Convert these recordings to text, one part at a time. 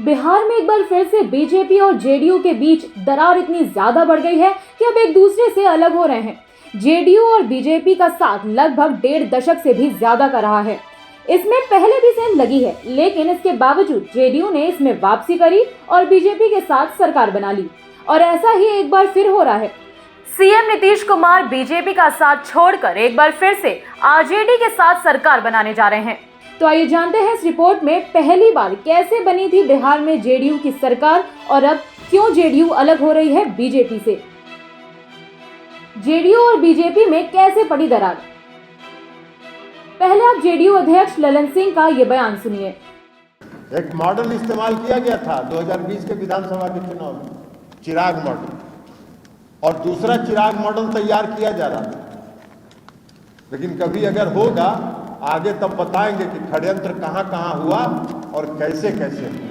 बिहार में एक बार फिर से बीजेपी और जेडीयू के बीच दरार इतनी ज्यादा बढ़ गई है कि अब एक दूसरे से अलग हो रहे हैं। जेडीयू और बीजेपी का साथ लगभग 1.5 दशक से भी ज्यादा का रहा है। इसमें पहले भी सेंध लगी है, लेकिन इसके बावजूद जेडीयू ने इसमें वापसी करी और बीजेपी के साथ सरकार बना ली। और ऐसा ही एक बार फिर हो रहा है। सीएम नीतीश कुमार बीजेपी का साथ छोड़कर एक बार फिर से आरजेडी के साथ सरकार बनाने जा रहे हैं। तो आइए जानते हैं इस रिपोर्ट में पहली बार कैसे बनी थी बिहार में जेडीयू की सरकार और अब क्यों जेडीयू अलग हो रही है बीजेपी से। जेडीयू और बीजेपी में कैसे पड़ी दरार। पहले आप जेडीयू अध्यक्ष ललन सिंह का ये बयान सुनिए। एक मॉडल इस्तेमाल किया गया था 2020 के विधानसभा के चुनाव में, चिराग मॉडल, और दूसरा चिराग मॉडल तैयार किया जा रहा था। लेकिन कभी अगर होगा आगे तब बताएंगे कि षड्यंत्र कहां कहां हुआ और कैसे कैसे हुआ।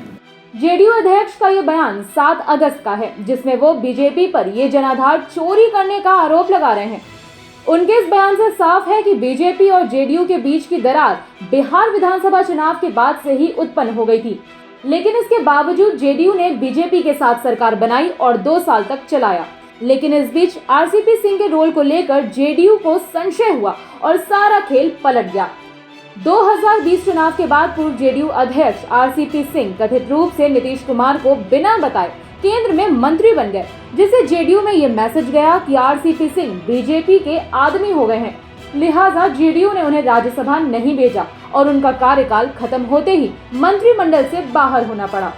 जेडीयू अध्यक्ष का ये बयान 7 अगस्त का है, जिसमें वो बीजेपी पर ये जनाधार चोरी करने का आरोप लगा रहे हैं। उनके इस बयान से साफ है कि बीजेपी और जेडीयू के बीच की दरार बिहार विधानसभा चुनाव के बाद से ही उत्पन्न हो गई थी। लेकिन इसके बावजूद जेडीयू ने बीजेपी के साथ सरकार बनाई और 2 साल तक चलाया। लेकिन इस बीच आरसीपी सिंह के रोल को लेकर जेडीयू को संशय हुआ और सारा खेल पलट गया। 2020 चुनाव के बाद पूर्व जेडीयू अध्यक्ष आरसीपी सिंह कथित रूप से नीतीश कुमार को बिना बताए केंद्र में मंत्री बन गए, जिससे जेडीयू में ये मैसेज गया कि आरसीपी सिंह बीजेपी के आदमी हो गए हैं। लिहाजा जेडीयू ने उन्हें राज्यसभा नहीं भेजा और उनका कार्यकाल खत्म होते ही मंत्रिमंडल से बाहर होना पड़ा।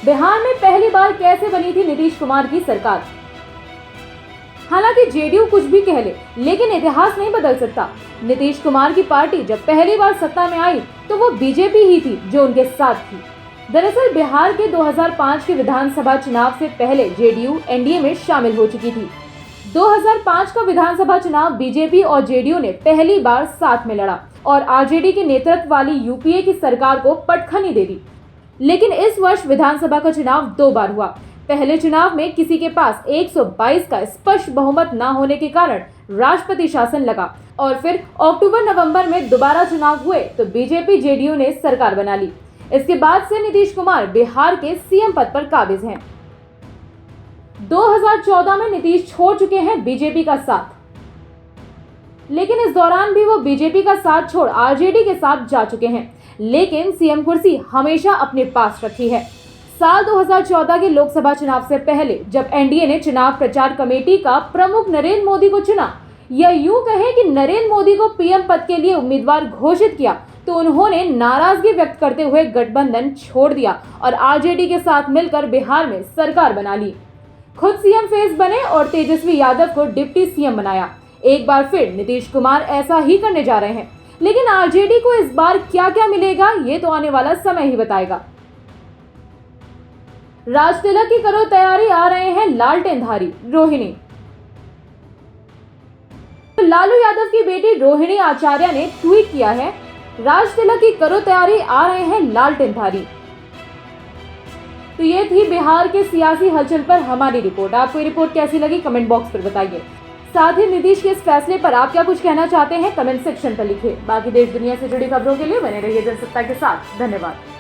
बिहार में पहली बार कैसे बनी थी नीतीश कुमार की सरकार। हालांकि जेडीयू कुछ भी कह ले, लेकिन इतिहास नहीं बदल सकता। नीतीश कुमार की पार्टी जब पहली बार सत्ता में आई तो वो बीजेपी ही थी जो उनके साथ थी। दरअसल बिहार के 2005 के विधानसभा चुनाव से पहले जेडीयू एनडीए में शामिल हो चुकी थी। 2005 का विधानसभा चुनाव बीजेपी और जेडीयू ने पहली बार साथ में लड़ा और आरजेडी के नेतृत्व वाली यूपीए की सरकार को पटखनी दे दी। लेकिन इस वर्ष विधानसभा का चुनाव 2 बार हुआ। पहले चुनाव में किसी के पास 122 का स्पष्ट बहुमत न होने के कारण राष्ट्रपति शासन लगा और फिर अक्टूबर-नवंबर में दोबारा चुनाव हुए तो बीजेपी जेडीयू ने सरकार बना ली। इसके बाद से नीतीश कुमार बिहार के सीएम पद पर काबिज हैं। 2014 में नीतीश छोड़ चुके हैं बीजेपी का साथ, लेकिन इस दौरान भी वो बीजेपी का साथ छोड़ आरजेडी के साथ जा चुके हैं, लेकिन सीएम कुर्सी हमेशा अपने पास रखी है। साल 2014 के लोकसभा चुनाव से पहले जब एनडीए ने चुनाव प्रचार कमेटी का प्रमुख नरेंद्र मोदी को चुना, या यूं कहें कि नरेंद्र मोदी को पीएम पद के लिए उम्मीदवार घोषित किया, तो उन्होंने नाराजगी व्यक्त करते हुए गठबंधन छोड़ दिया और आरजेडी के साथ मिलकर बिहार में सरकार बना ली। खुद सीएम फेस बने और तेजस्वी यादव को डिप्टी सीएम बनाया। एक बार फिर नीतीश कुमार ऐसा ही करने जा रहे हैं, लेकिन आरजेडी को इस बार क्या क्या मिलेगा ये तो आने वाला समय ही बताएगा। राजतिलक की करो तैयारी, आ रहे हैं लालटेनधारी रोहिणी। लालू यादव की बेटी रोहिणी आचार्य ने ट्वीट किया है, राजतिलक की करो तैयारी, आ रहे हैं लालटेनधारी। तो ये थी बिहार के सियासी हलचल पर हमारी रिपोर्ट। आपको ये रिपोर्ट कैसी लगी कमेंट बॉक्स पर बताइए। साथ ही नीतीश के इस फैसले पर आप क्या कुछ कहना चाहते हैं कमेंट सेक्शन पर लिखिए। बाकी देश दुनिया से जुड़ी खबरों के लिए बने रहिए जनसत्ता के साथ। धन्यवाद।